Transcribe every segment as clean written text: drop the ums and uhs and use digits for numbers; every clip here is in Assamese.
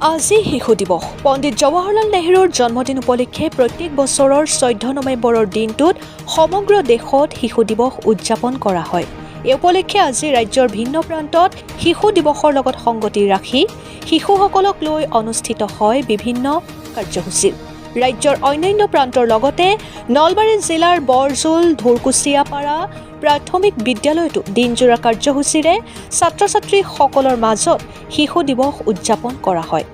আজি শিশু দিৱস। পণ্ডিত জৱাহৰলাল নেহৰুৰ জন্মদিন উপলক্ষে প্ৰত্যেক বছৰৰ 14 নৱেম্বৰৰ দিনটোত সমগ্ৰ দেশত শিশু দিৱস উদযাপন কৰা হয়। এই উপলক্ষে আজি ৰাজ্যৰ ভিন্ন প্ৰান্তত শিশু দিৱসৰ লগত সংগতি ৰাখি শিশুসকলক লৈ অনুষ্ঠিত হয় বিভিন্ন কাৰ্যসূচী। ৰাজ্যৰ অন্যান্য প্ৰান্তৰ লগতে নলবাৰী জিলাৰ বৰজোল, ধুৰকুচিয়াপাৰা প্ৰাথমিক বিদ্যালয়তো দিনজোৰা কাৰ্যসূচীৰে ছাত্ৰ-ছাত্ৰীসকলৰ মাজত শিশু দিৱস উদযাপন কৰা হয়।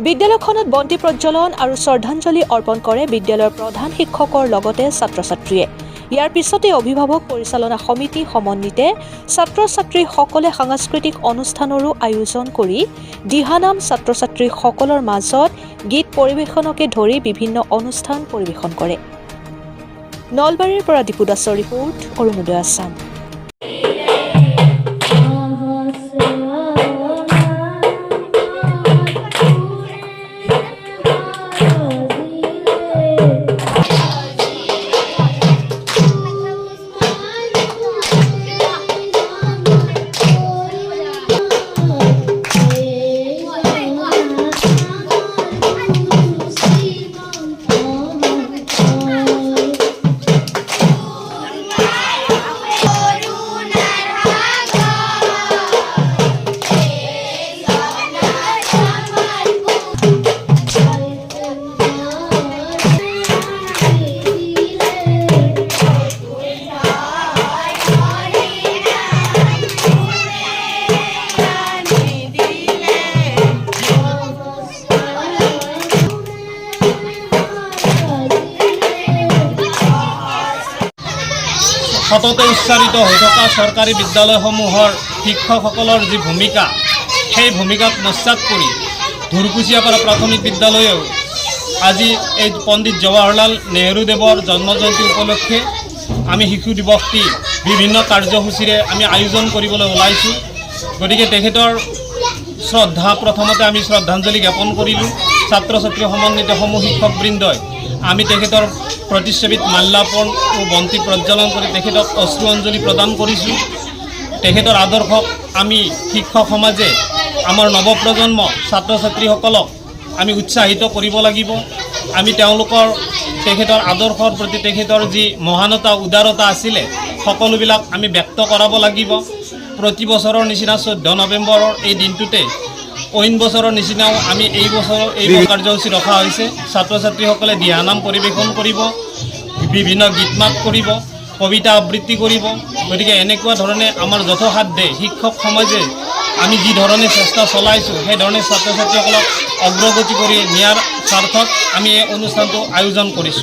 বিদ্যালয়খনত বন্তি প্ৰজ্বলন আৰু শ্ৰদ্ধাঞ্জলি অৰ্পণ কৰে বিদ্যালয়ৰ প্ৰধান শিক্ষকৰ লগতে ছাত্ৰ-ছাত্ৰীয়ে। ইয়াৰ পিছতে অভিভাৱক পৰিচালনা সমিতি সমন্বিতে ছাত্ৰ-ছাত্ৰীসকলে সাংস্কৃতিক অনুষ্ঠানৰো আয়োজন কৰি দিহানাম, ছাত্ৰ-ছাত্ৰীসকলৰ মাজত গীত পৰিৱেশনকে ধৰি বিভিন্ন অনুষ্ঠান পৰিৱেশন কৰে। নলবাৰীৰ পৰা দীপু দাসৰ ৰিপৰ্ট, অৰুণোদয় আছাম। সততে উচ্চাৰিত হৈ থকা চৰকাৰী বিদ্যালয়সমূহৰ শিক্ষকসকলৰ যি ভূমিকা, সেই ভূমিকাক নস্যাৎ কৰি ধুৰকুচিয়াপাৰা প্ৰাথমিক বিদ্যালয়েও আজি এই পণ্ডিত জৱাহৰলাল নেহৰুদেৱৰ জন্মজয়ন্তী উপলক্ষে আমি শিশু দিৱসটি বিভিন্ন কাৰ্যসূচীৰে আমি আয়োজন কৰিবলৈ ওলাইছোঁ। গতিকে তেখেতৰ প্ৰথমতে আমি শ্ৰদ্ধাঞ্জলি জ্ঞাপন কৰিলোঁ। ছাত্ৰ ছাত্ৰী সমন্বিত সমূহ শিক্ষকবৃন্দই আমি তেখেতৰ প্ৰতিচ্ছবিত মাল্যাৰ্পণ ও বন্তি প্ৰজ্বলন কৰি তেখেতক অশ্ৰু অঞ্জলি প্ৰদান কৰিছোঁ। তেখেতৰ আদৰ্শক আমি শিক্ষক সমাজে আমাৰ নৱপ্ৰজন্ম ছাত্ৰ ছাত্ৰীসকলক আমি উৎসাহিত কৰিব লাগিব। আমি তেখেতৰ আদৰ্শৰ প্ৰতি তেখেতৰ যি মহানতা, উদাৰতা আছিলে, সকলোবিলাক আমি ব্যক্ত কৰাব লাগিব। প্ৰতি বছৰৰ নিচিনা 14 নৱেম্বৰৰ এই দিনটোতে অইন বছৰৰ নিচিনাও আমি এই বছৰ কাৰ্যসূচী ৰখা হৈছে। ছাত্ৰ ছাত্ৰীসকলে দিহানাম পৰিৱেশন কৰিব, বিভিন্ন গীত মাত কৰিব, কবিতা আবৃত্তি কৰিব। গতিকে এনেকুৱা ধৰণে আমাৰ যথাসাধ্যে শিক্ষক সমাজে আমি যি ধৰণে চেষ্টা চলাইছোঁ, সেই ধৰণে ছাত্ৰ ছাত্ৰীসকলক অগ্ৰগতি কৰি নিয়াৰ স্বাৰ্থত আমি এই অনুষ্ঠানটো আয়োজন কৰিছোঁ।